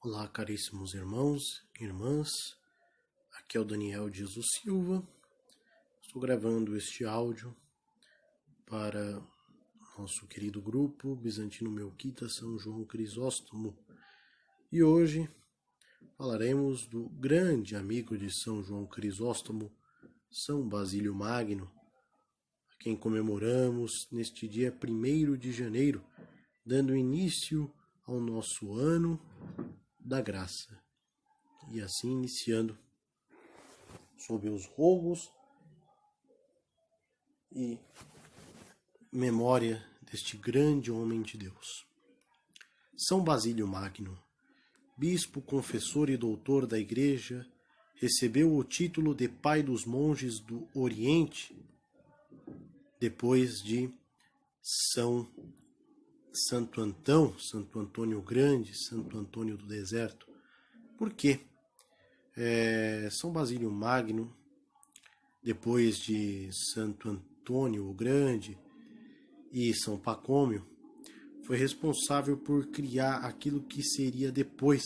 Olá, caríssimos irmãos e irmãs, aqui é o Daniel de Jesus Silva. Estou gravando este áudio para nosso querido grupo Bizantino Melquita São João Crisóstomo. E hoje falaremos do grande amigo de São João Crisóstomo, São Basílio Magno, a quem comemoramos neste dia 1º de janeiro, dando início ao nosso ano da graça, e assim iniciando sob os rogos e memória deste grande homem de Deus. São Basílio Magno, bispo, confessor e doutor da Igreja, recebeu o título de pai dos monges do Oriente depois de Santo Antônio Grande, Santo Antônio do Deserto. Por quê? São Basílio Magno, depois de Santo Antônio o Grande e São Pacômio, foi responsável por criar aquilo que seria depois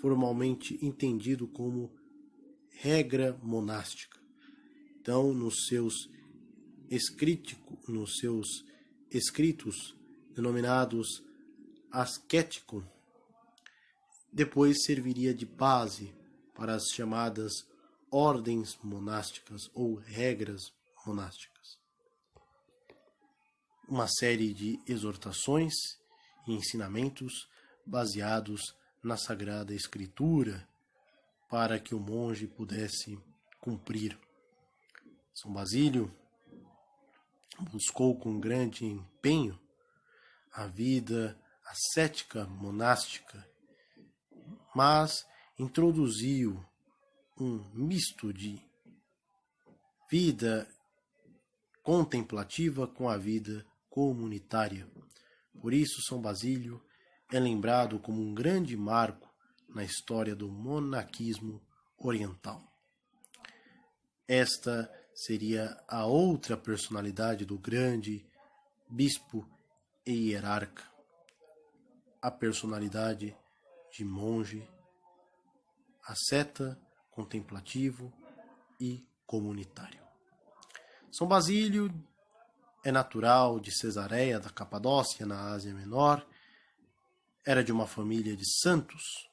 formalmente entendido como regra monástica. Então, nos seus escritos denominados Asceticum, depois serviria de base para as chamadas ordens monásticas ou regras monásticas. Uma série de exortações e ensinamentos baseados na Sagrada Escritura para que o monge pudesse cumprir. São Basílio buscou com grande empenho a vida ascética monástica, mas introduziu um misto de vida contemplativa com a vida comunitária. Por isso, São Basílio é lembrado como um grande marco na história do monaquismo oriental. Esta seria a outra personalidade do grande bispo e hierarca, a personalidade de monge, asceta, contemplativo e comunitário. São Basílio é natural de Cesareia da Capadócia, na Ásia Menor. Era de uma família de santos.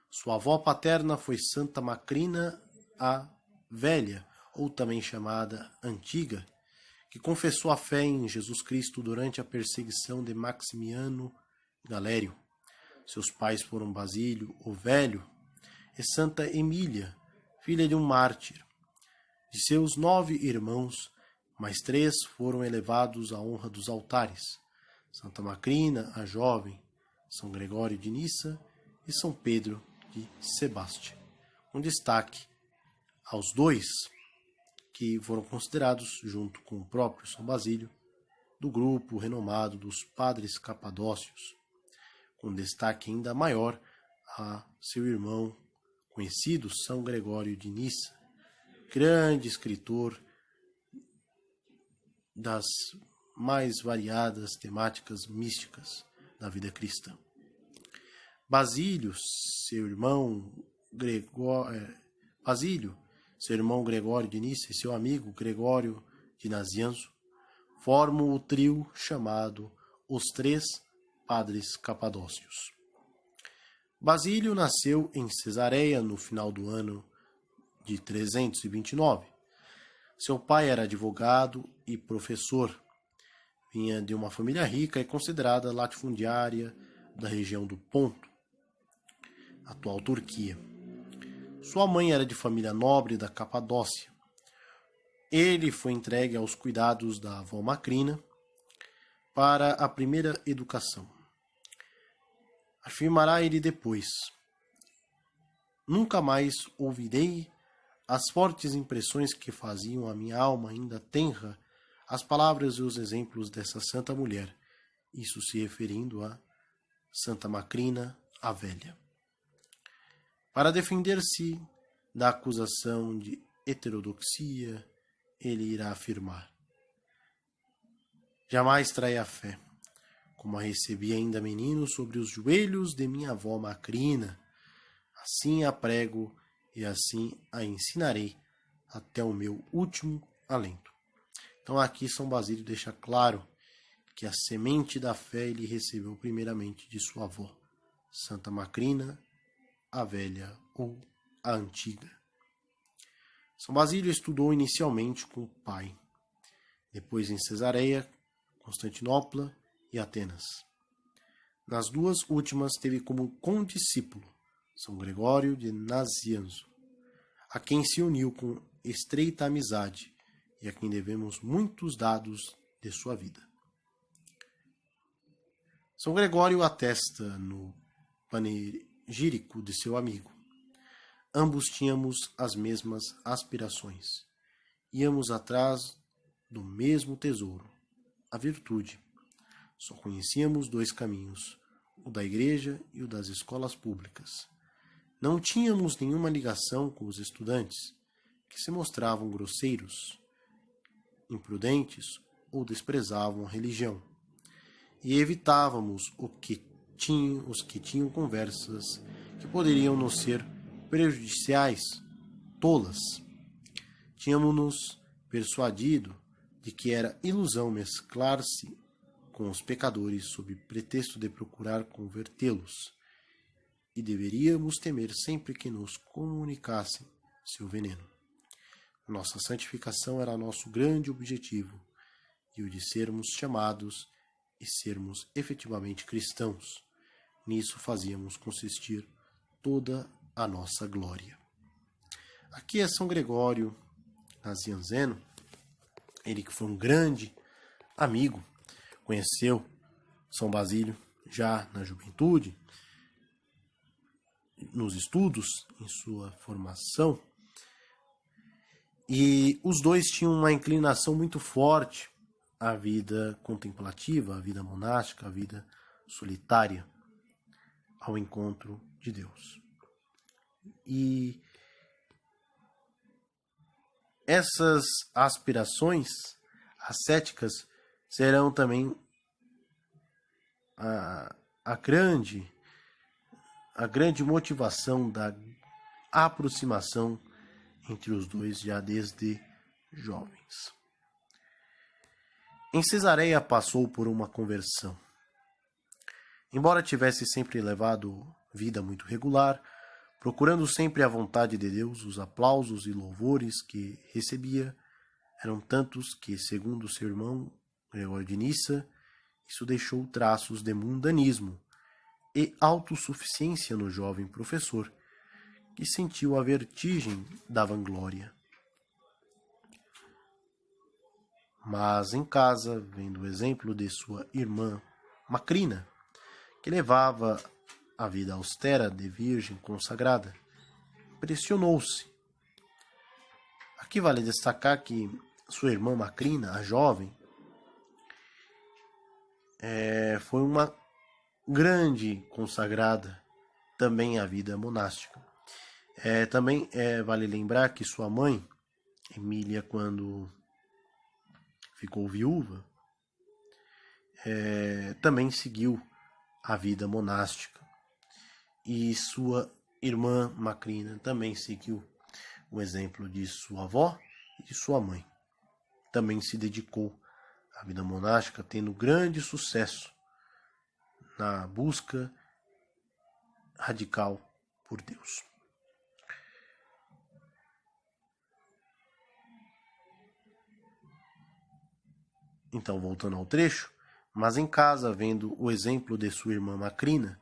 Sua avó paterna foi Santa Macrina a Velha, ou também chamada Antiga, que confessou a fé em Jesus Cristo durante a perseguição de Maximiano Galério. Seus pais foram Basílio o Velho e Santa Emília, filha de um mártir. De seus 9 irmãos, mais 3 foram elevados à honra dos altares: Santa Macrina, a jovem, São Gregório de Nissa e São Pedro de Sebaste. Um destaque aos 2 que foram considerados, junto com o próprio São Basílio, do grupo renomado dos Padres Capadócios, com destaque ainda maior a seu irmão conhecido São Gregório de Nissa, grande escritor das mais variadas temáticas místicas da vida cristã. Basílio, seu irmão Gregório de Nissa e seu amigo Gregório de Nazianzo formam o trio chamado Os 3 Padres Capadócios. Basílio nasceu em Cesareia no final do ano de 329. Seu pai era advogado e professor. Vinha de uma família rica e considerada latifundiária da região do Ponto, atual Turquia. Sua mãe era de família nobre da Capadócia. Ele foi entregue aos cuidados da avó Macrina para a primeira educação. Afirmará ele depois: nunca mais ouvirei as fortes impressões que faziam a minha alma ainda tenra as palavras e os exemplos dessa santa mulher, isso se referindo a Santa Macrina a Velha. Para defender-se da acusação de heterodoxia, ele irá afirmar: jamais trai a fé, como a recebi ainda menino sobre os joelhos de minha avó Macrina, Assim a prego e assim a ensinarei até o meu último alento. Então aqui São Basílio deixa claro que a semente da fé ele recebeu primeiramente de sua avó, Santa Macrina, a velha ou a antiga. São Basílio estudou inicialmente com o pai, depois em Cesareia, Constantinopla e Atenas. Nas duas últimas teve como condiscípulo São Gregório de Nazianzo, a quem se uniu com estreita amizade e a quem devemos muitos dados de sua vida. São Gregório atesta no panegírico de seu amigo: ambos tínhamos as mesmas aspirações, íamos atrás do mesmo tesouro, a virtude. Só conhecíamos dois caminhos, o da igreja e o das escolas públicas. Não tínhamos nenhuma ligação com os estudantes, que se mostravam grosseiros, imprudentes ou desprezavam a religião, e evitávamos os que tinham conversas que poderiam nos ser prejudiciais, tolas. Tínhamos-nos persuadido de que era ilusão mesclar-se com os pecadores sob pretexto de procurar convertê-los, e deveríamos temer sempre que nos comunicassem seu veneno. Nossa santificação era nosso grande objetivo, e o de sermos chamados e sermos efetivamente cristãos. Nisso fazíamos consistir toda a nossa glória. Aqui é São Gregório Nazianzeno, ele que foi um grande amigo, conheceu São Basílio já na juventude, nos estudos, em sua formação, e os dois tinham uma inclinação muito forte à vida contemplativa, à vida monástica, à vida solitária, ao encontro de Deus. E essas aspirações ascéticas serão também a grande motivação da aproximação entre os dois já desde jovens. Em Cesareia passou por uma conversão. Embora tivesse sempre levado vida muito regular, procurando sempre a vontade de Deus, os aplausos e louvores que recebia eram tantos que, segundo seu irmão Gregório de Nissa, isso deixou traços de mundanismo e autossuficiência no jovem professor, que sentiu a vertigem da vanglória. Mas em casa, vendo o exemplo de sua irmã Macrina, que levava a vida austera de virgem consagrada, impressionou-se. Aqui vale destacar que sua irmã Macrina, a jovem, foi uma grande consagrada também à vida monástica. Também vale lembrar que sua mãe, Emília, quando ficou viúva, também seguiu a vida monástica. E sua irmã Macrina também seguiu o exemplo de sua avó e de sua mãe. Também se dedicou à vida monástica, tendo grande sucesso na busca radical por Deus. Então, voltando ao trecho, mas em casa, vendo o exemplo de sua irmã Macrina,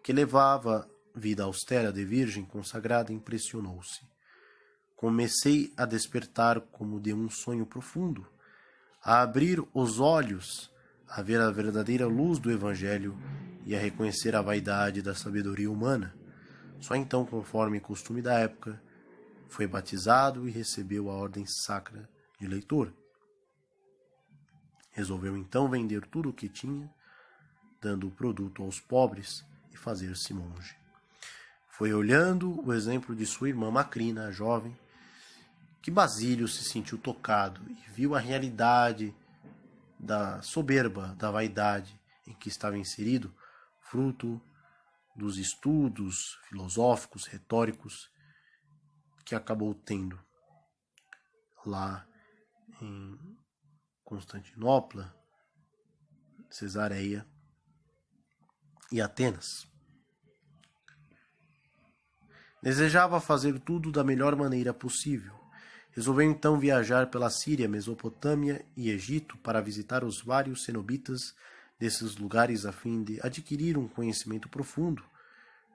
que levava vida austera de virgem consagrada, impressionou-se. Comecei a despertar como de um sonho profundo, a abrir os olhos, a ver a verdadeira luz do Evangelho e a reconhecer a vaidade da sabedoria humana. Só então, conforme costume da época, foi batizado e recebeu a ordem sacra de leitor. Resolveu então vender tudo o que tinha, dando o produto aos pobres e fazer-se monge. Foi olhando o exemplo de sua irmã Macrina, a jovem, que Basílio se sentiu tocado e viu a realidade da soberba, da vaidade em que estava inserido, fruto dos estudos filosóficos, retóricos, que acabou tendo lá em Constantinopla, Cesareia e Atenas. Desejava fazer tudo da melhor maneira possível. Resolveu então viajar pela Síria, Mesopotâmia e Egito para visitar os vários cenobitas desses lugares a fim de adquirir um conhecimento profundo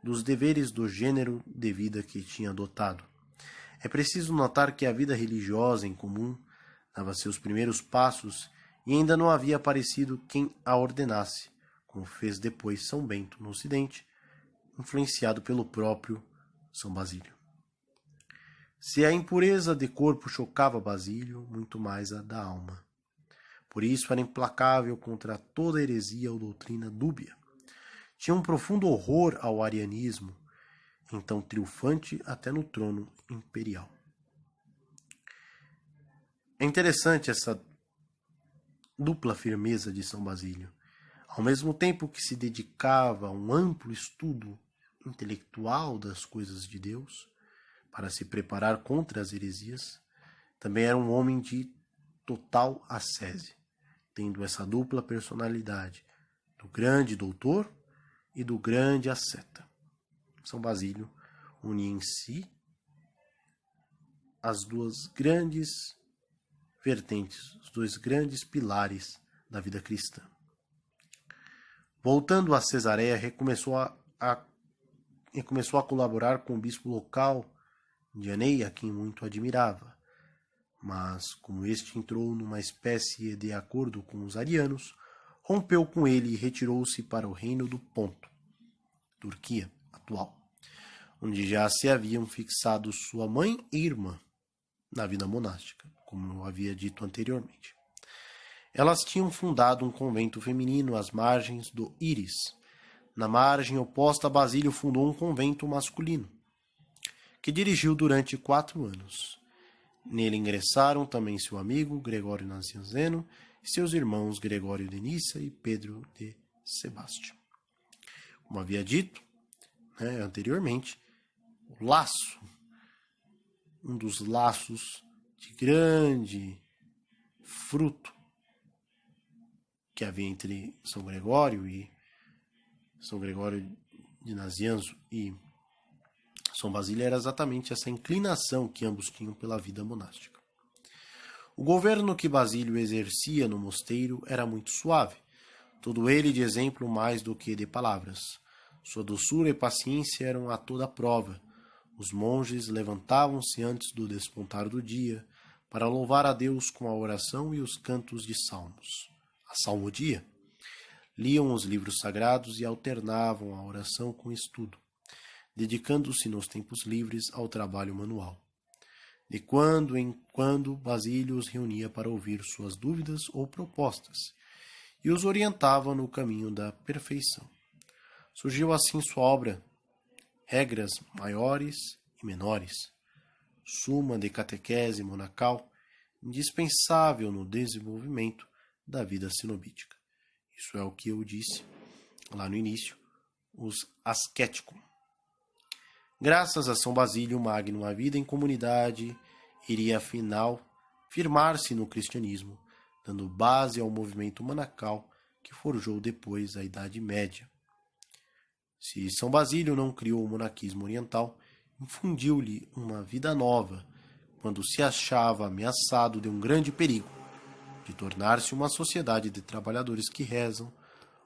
dos deveres do gênero de vida que tinha adotado. É preciso notar que a vida religiosa em comum dava seus primeiros passos e ainda não havia aparecido quem a ordenasse, como fez depois São Bento no Ocidente, influenciado pelo próprio São Basílio. Se a impureza de corpo chocava Basílio, muito mais a da alma. Por isso era implacável contra toda heresia ou doutrina dúbia. Tinha um profundo horror ao arianismo, então triunfante até no trono imperial. É interessante essa dupla firmeza de São Basílio. Ao mesmo tempo que se dedicava a um amplo estudo intelectual das coisas de Deus, para se preparar contra as heresias, também era um homem de total ascese, tendo essa dupla personalidade do grande doutor e do grande asceta. São Basílio unia em si as duas grandes vertentes, os dois grandes pilares da vida cristã. Voltando a Cesareia, começou a colaborar com o bispo local de Aneia, a quem muito admirava. Mas, como este entrou numa espécie de acordo com os arianos, rompeu com ele e retirou-se para o reino do Ponto, Turquia atual, onde já se haviam fixado sua mãe e irmã na vida monástica, como eu havia dito anteriormente. Elas tinham fundado um convento feminino às margens do Íris. Na margem oposta a Basílio fundou um convento masculino, que dirigiu durante 4 anos. Nele ingressaram também seu amigo Gregório Nacianzeno e seus irmãos Gregório de Nissa e Pedro de Sebastião. Como havia dito anteriormente, o laço, um dos laços de grande fruto que havia entre São Gregório de Nazianzo e São Basílio era exatamente essa inclinação que ambos tinham pela vida monástica. O governo que Basílio exercia no mosteiro era muito suave, todo ele de exemplo mais do que de palavras. Sua doçura e paciência eram a toda prova. Os monges levantavam-se antes do despontar do dia para louvar a Deus com a oração e os cantos de salmos, a salmodia. Liam os livros sagrados e alternavam a oração com o estudo, dedicando-se nos tempos livres ao trabalho manual. De quando em quando, Basílio os reunia para ouvir suas dúvidas ou propostas e os orientava no caminho da perfeição. Surgiu assim sua obra, Regras Maiores e Menores, Suma de Catequese Monacal, indispensável no desenvolvimento da vida cenobítica. Isso é o que eu disse lá no início, os ascéticos. Graças a São Basílio Magno, a vida em comunidade iria afinal firmar-se no cristianismo, dando base ao movimento monacal que forjou depois a Idade Média. Se São Basílio não criou o monaquismo oriental, infundiu-lhe uma vida nova, quando se achava ameaçado de um grande perigo, de tornar-se uma sociedade de trabalhadores que rezam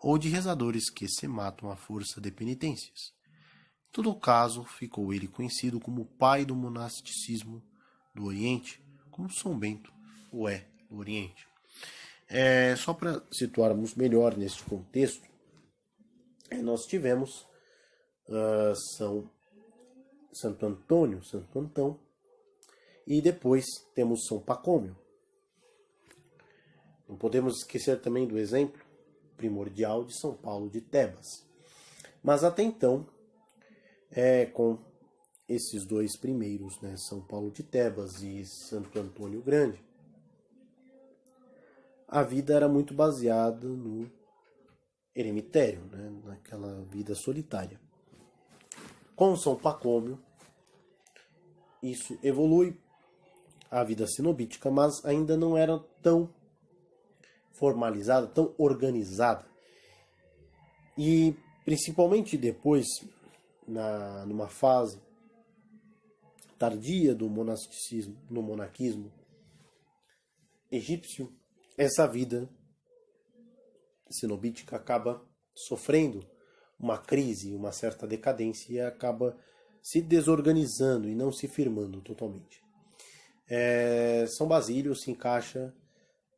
ou de rezadores que se matam à força de penitências. Em todo caso, ficou ele conhecido como o pai do monasticismo do Oriente, como São Bento o é do Oriente. Só para situarmos melhor neste contexto, nós tivemos Santo Antônio, Santo Antão, e depois temos São Pacômio. Não podemos esquecer também do exemplo primordial de São Paulo de Tebas. Mas até então, com esses dois primeiros, São Paulo de Tebas e Santo Antônio Grande, a vida era muito baseada no eremitério, naquela vida solitária. Com São Pacômio, isso evolui a vida cenobítica, mas ainda não era tão formalizada, tão organizada. E principalmente depois, numa fase tardia do monasticismo, no monaquismo egípcio, essa vida cenobítica acaba sofrendo uma crise, uma certa decadência, e acaba se desorganizando e não se firmando totalmente. São Basílio se encaixa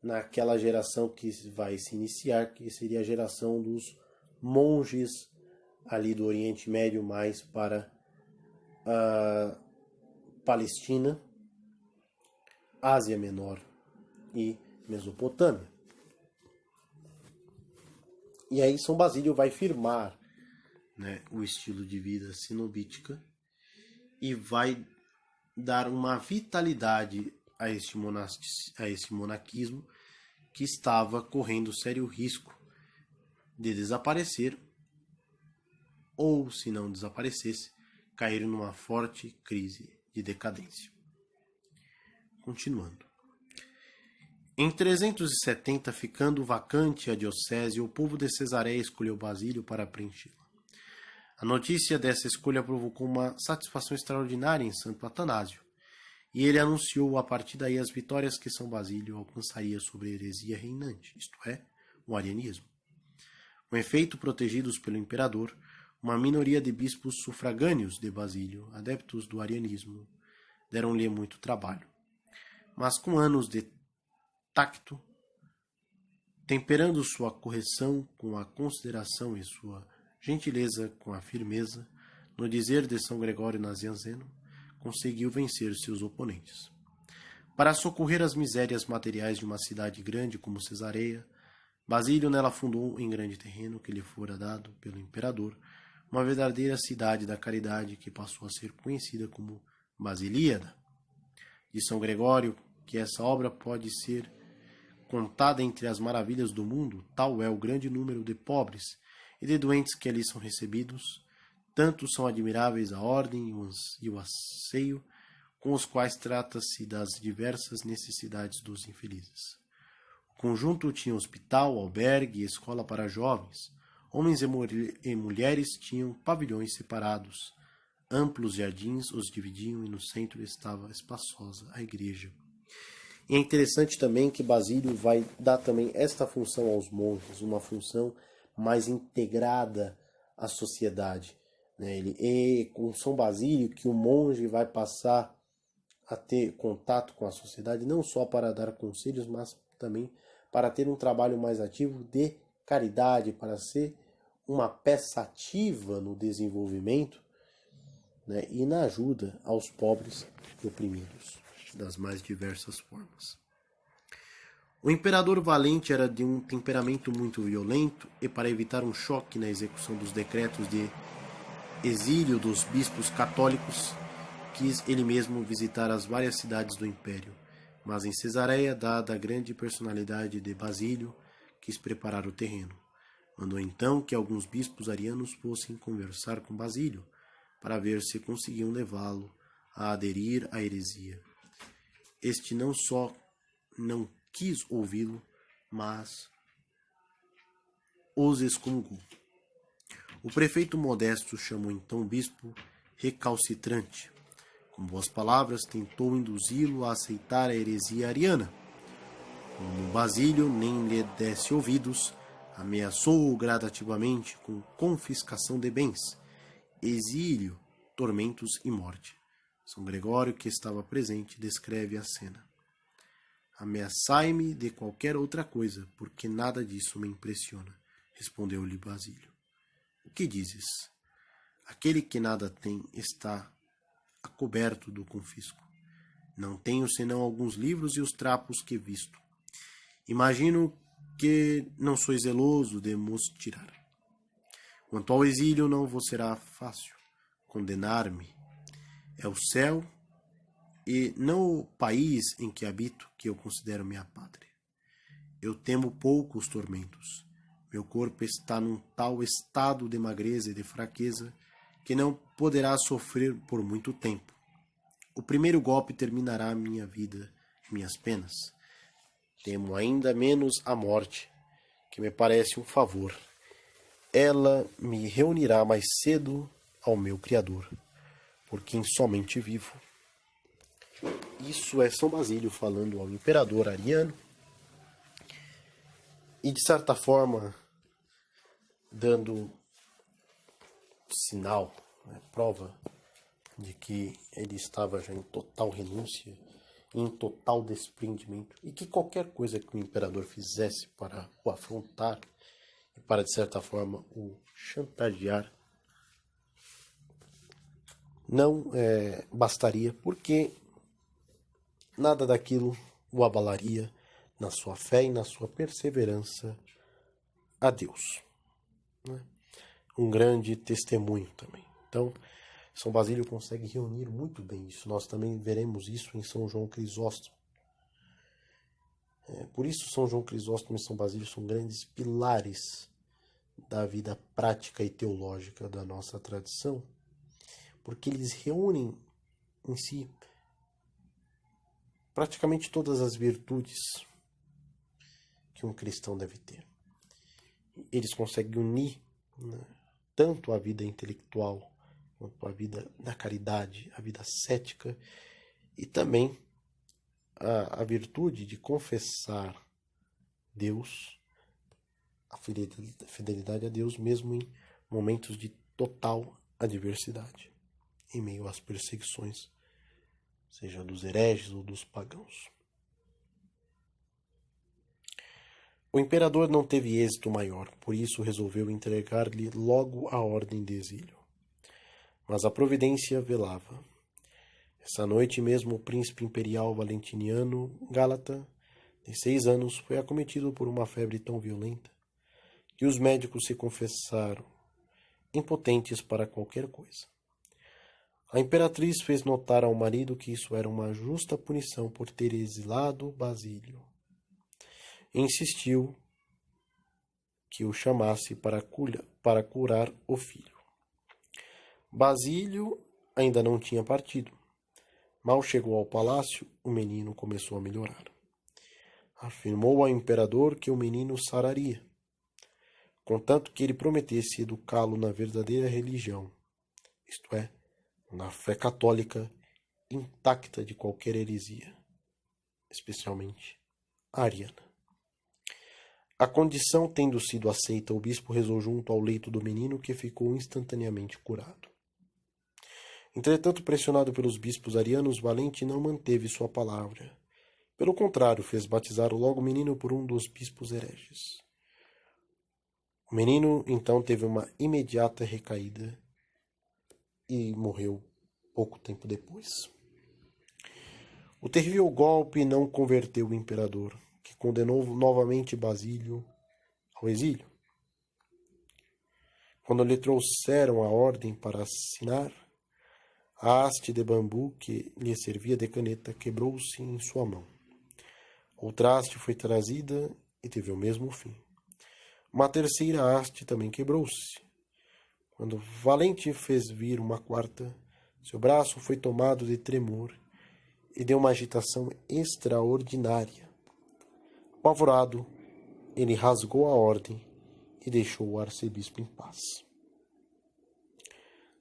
naquela geração que vai se iniciar, que seria a geração dos monges ali do Oriente Médio, mais para a Palestina, Ásia Menor e Mesopotâmia. E aí São Basílio vai firmar, né, o estilo de vida cenobítica e vai dar uma vitalidade a este monaquismo que estava correndo sério risco de desaparecer, ou, se não desaparecesse, cair numa forte crise de decadência. Continuando. Em 370, ficando vacante a diocese, o povo de Cesareia escolheu Basílio para preenchê-la. A notícia dessa escolha provocou uma satisfação extraordinária em Santo Atanásio, e ele anunciou a partir daí as vitórias que São Basílio alcançaria sobre a heresia reinante, isto é, o arianismo. Com efeito, protegidos pelo imperador, uma minoria de bispos sufragâneos de Basílio, adeptos do arianismo, deram-lhe muito trabalho. Mas com anos de tacto, temperando sua correção com a consideração e sua gentileza com a firmeza, no dizer de São Gregório Nazianzeno, conseguiu vencer seus oponentes. Para socorrer as misérias materiais de uma cidade grande como Cesareia, Basílio nela fundou em grande terreno que lhe fora dado pelo imperador uma verdadeira cidade da caridade que passou a ser conhecida como Basilíada. De São Gregório que essa obra pode ser contada entre as maravilhas do mundo, tal é o grande número de pobres e de doentes que ali são recebidos, tanto são admiráveis a ordem e o asseio com os quais trata-se das diversas necessidades dos infelizes. O conjunto tinha hospital, albergue e escola para jovens. Homens e mulheres tinham pavilhões separados. Amplos jardins os dividiam e no centro estava espaçosa a igreja. E é interessante também que Basílio vai dar também esta função aos monges, uma função mais integrada à sociedade. E com São Basílio que o monge vai passar a ter contato com a sociedade, não só para dar conselhos, mas também para ter um trabalho mais ativo de caridade, para ser uma peça ativa no desenvolvimento, né, e na ajuda aos pobres e oprimidos, das mais diversas formas. O imperador Valente era de um temperamento muito violento e, para evitar um choque na execução dos decretos de exílio dos bispos católicos, quis ele mesmo visitar as várias cidades do império, mas em Cesareia, dada a grande personalidade de Basílio, quis preparar o terreno. Mandou então que alguns bispos arianos fossem conversar com Basílio, para ver se conseguiam levá-lo a aderir à heresia. Este não só não quis ouvi-lo, mas os excomungou. O prefeito Modesto chamou então o bispo recalcitrante. Com boas palavras, tentou induzi-lo a aceitar a heresia ariana. Como Basílio nem lhe desse ouvidos, ameaçou-o gradativamente com confiscação de bens, exílio, tormentos e morte. São Gregório, que estava presente, descreve a cena. Ameaçai-me de qualquer outra coisa, porque nada disso me impressiona, respondeu-lhe Basílio. O que dizes? Aquele que nada tem está acoberto do confisco. Não tenho senão alguns livros e os trapos que visto. Imagino que não sois zeloso de mos tirar. Quanto ao exílio, não vos será fácil condenar-me. É o céu e não o país em que habito que eu considero minha pátria. Eu temo pouco os tormentos. Meu corpo está num tal estado de magreza e de fraqueza que não poderá sofrer por muito tempo. O primeiro golpe terminará minha vida e minhas penas. Temo ainda menos a morte, que me parece um favor. Ela me reunirá mais cedo ao meu Criador, por quem somente vivo. Isso é São Basílio falando ao imperador Ariano e, de certa forma, dando sinal, prova de que ele estava já em total renúncia, em total desprendimento, e que qualquer coisa que o imperador fizesse para o afrontar e para, de certa forma, o chantagear, não bastaria, porque nada daquilo o abalaria na sua fé e na sua perseverança a Deus. Um grande testemunho também. Então, São Basílio consegue reunir muito bem isso. Nós também veremos isso em São João Crisóstomo. Por isso, São João Crisóstomo e São Basílio são grandes pilares da vida prática e teológica da nossa tradição, porque eles reúnem em si praticamente todas as virtudes que um cristão deve ter. Eles conseguem unir, tanto a vida intelectual quanto a vida da caridade, a vida cética e também a virtude de confessar Deus, a fidelidade a Deus mesmo em momentos de total adversidade, em meio às perseguições, seja dos hereges ou dos pagãos. O imperador não teve êxito maior, por isso resolveu entregar-lhe logo a ordem de exílio. Mas a providência velava. Essa noite mesmo o príncipe imperial valentiniano Gálata, de 6 anos, foi acometido por uma febre tão violenta que os médicos se confessaram impotentes para qualquer coisa. A imperatriz fez notar ao marido que isso era uma justa punição por ter exilado Basílio. Insistiu que o chamasse para curar o filho. Basílio ainda não tinha partido. Mal chegou ao palácio, o menino começou a melhorar. Afirmou ao imperador que o menino sararia, contanto que ele prometesse educá-lo na verdadeira religião, isto é, na fé católica intacta de qualquer heresia, especialmente a ariana. A condição tendo sido aceita, o bispo rezou junto ao leito do menino, que ficou instantaneamente curado. Entretanto, pressionado pelos bispos arianos, Valente não manteve sua palavra. Pelo contrário, fez batizar logo o menino por um dos bispos hereges. O menino, então, teve uma imediata recaída e morreu pouco tempo depois. O terrível golpe não converteu o imperador, que condenou novamente Basílio ao exílio. Quando lhe trouxeram a ordem para assinar, a haste de bambu que lhe servia de caneta quebrou-se em sua mão. Outra haste foi trazida e teve o mesmo fim. Uma terceira haste também quebrou-se. Quando Valente fez vir uma quarta, seu braço foi tomado de tremor e deu uma agitação extraordinária. Apavorado, ele rasgou a ordem e deixou o arcebispo em paz.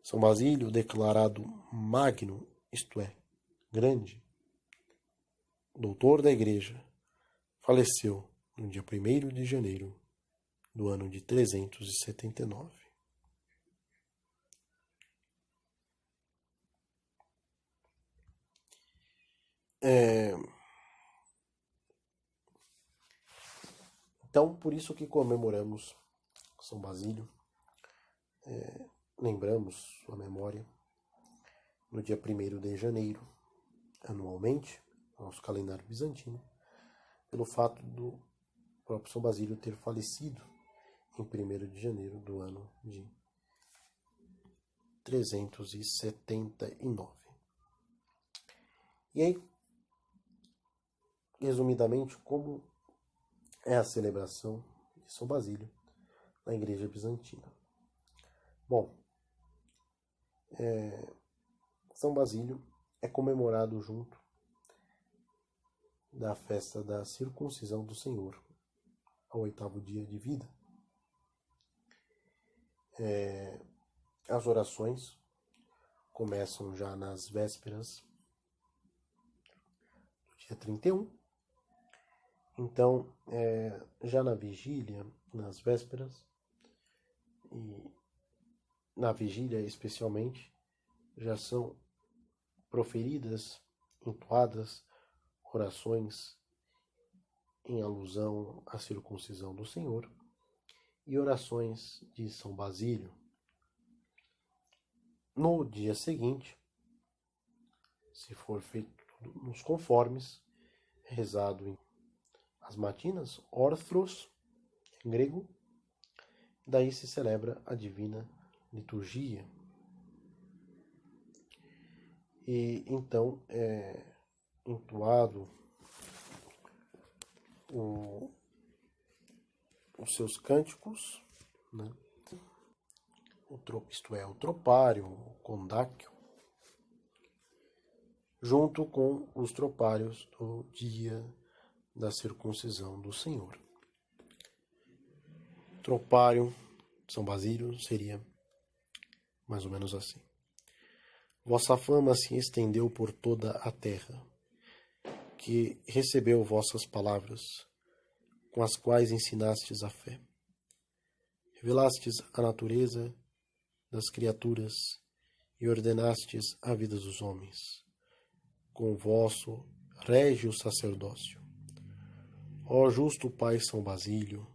São Basílio, declarado magno, isto é, grande, doutor da Igreja, faleceu no dia 1º de janeiro do ano de 379. Então, por isso que comemoramos São Basílio, lembramos sua memória no dia 1º de janeiro, anualmente, no nosso calendário bizantino, pelo fato do próprio São Basílio ter falecido em 1º de janeiro do ano de 379. E aí, resumidamente, como é a celebração de São Basílio na Igreja Bizantina? Bom, São Basílio é comemorado junto da festa da circuncisão do Senhor, ao 8º dia de vida. As orações começam já nas vésperas do dia 31. Então, já na vigília, nas vésperas, e na vigília especialmente, já são proferidas, entoadas orações em alusão à circuncisão do Senhor e orações de São Basílio. No dia seguinte, se for feito tudo nos conformes, rezado em as matinas, orthros, em grego, daí se celebra a divina liturgia. E então é entoado os seus cânticos, né? Isto é, o tropário, o condáquio, junto com os tropários do dia da circuncisão do Senhor. Tropário, São Basílio, seria mais ou menos assim. Vossa fama se estendeu por toda a terra, que recebeu vossas palavras, com as quais ensinastes a fé. Revelastes a natureza das criaturas e ordenastes a vida dos homens, com vosso régio sacerdócio. Ó justo Pai São Basílio,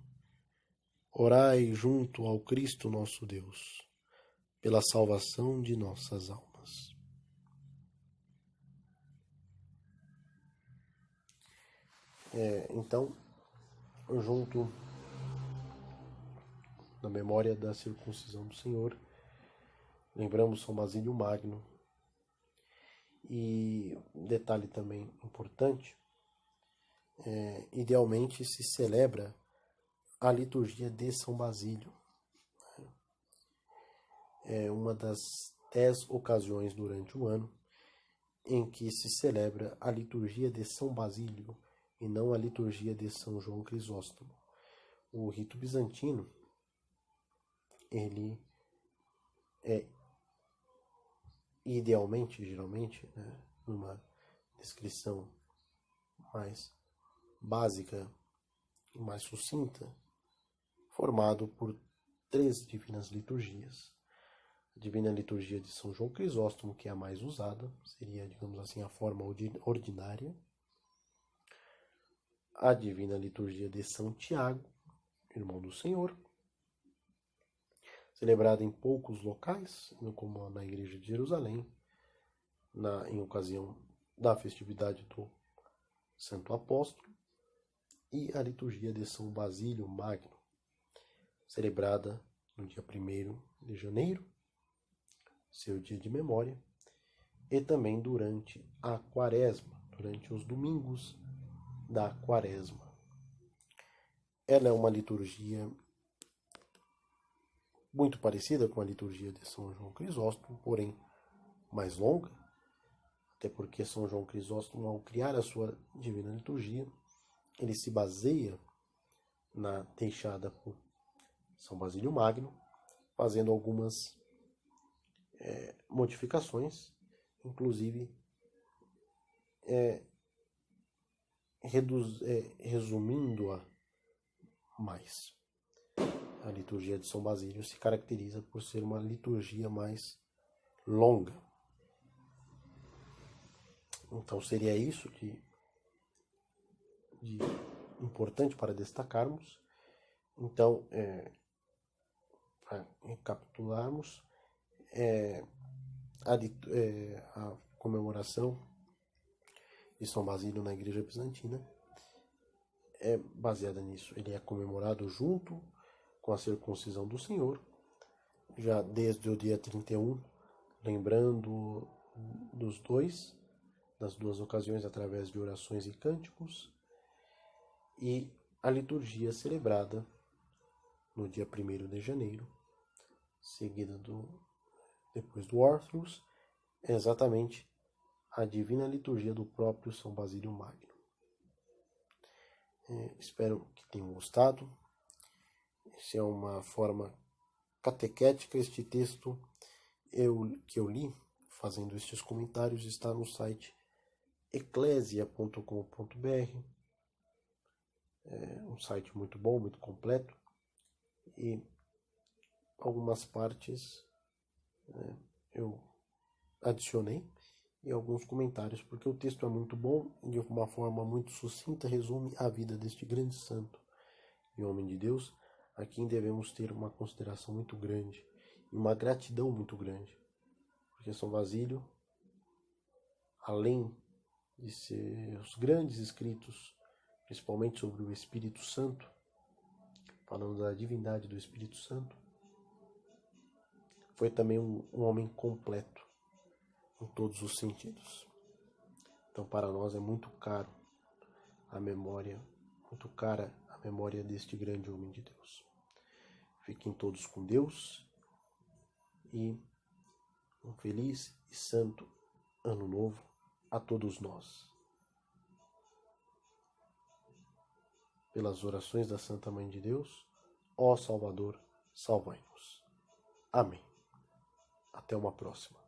orai junto ao Cristo nosso Deus, pela salvação de nossas almas. Então, junto na memória da circuncisão do Senhor, lembramos São Basílio Magno. E detalhe também importante, idealmente se celebra a liturgia de São Basílio. É uma das 10 ocasiões durante o ano em que se celebra a liturgia de São Basílio e não a liturgia de São João Crisóstomo. O rito bizantino, ele é idealmente, geralmente, né, numa descrição mais básica e mais sucinta, formado por 3 divinas liturgias. A divina liturgia de São João Crisóstomo, que é a mais usada, seria, digamos assim, a forma ordinária. A divina liturgia de São Tiago, irmão do Senhor, celebrada em poucos locais, como na Igreja de Jerusalém, em ocasião da festividade do Santo Apóstolo, e a liturgia de São Basílio Magno, celebrada no dia 1º de janeiro, seu dia de memória, e também durante a Quaresma, durante os domingos da Quaresma. Ela é uma liturgia muito parecida com a liturgia de São João Crisóstomo, porém mais longa, até porque São João Crisóstomo, ao criar a sua divina liturgia, ele se baseia na deixada por São Basílio Magno, fazendo algumas modificações, inclusive resumindo-a mais. A liturgia de São Basílio se caracteriza por ser uma liturgia mais longa. Então seria isso de importante para destacarmos. Então, para recapitularmos, a comemoração de São Basílio na Igreja Bizantina é baseada nisso. Ele é comemorado junto com a circuncisão do Senhor, já desde o dia 31, lembrando das duas ocasiões através de orações e cânticos, e a liturgia celebrada no dia 1º de janeiro, seguida depois do Orthros, é exatamente a Divina Liturgia do próprio São Basílio Magno. Espero que tenham gostado. Essa é uma forma catequética. Este texto que eu li, fazendo estes comentários, está no site eclesia.com.br. É um site muito bom, muito completo, e algumas partes eu adicionei e alguns comentários, porque o texto é muito bom e de uma forma muito sucinta resume a vida deste grande santo e homem de Deus, a quem devemos ter uma consideração muito grande e uma gratidão muito grande, porque São Basílio, além de seus grandes escritos, principalmente sobre o Espírito Santo, falando da divindade do Espírito Santo, foi também um homem completo em todos os sentidos. Então, para nós é muito caro a memória, muito cara a memória deste grande homem de Deus. Fiquem todos com Deus e um feliz e santo ano novo a todos nós. Pelas orações da Santa Mãe de Deus, ó Salvador, salvai-nos. Amém. Até uma próxima.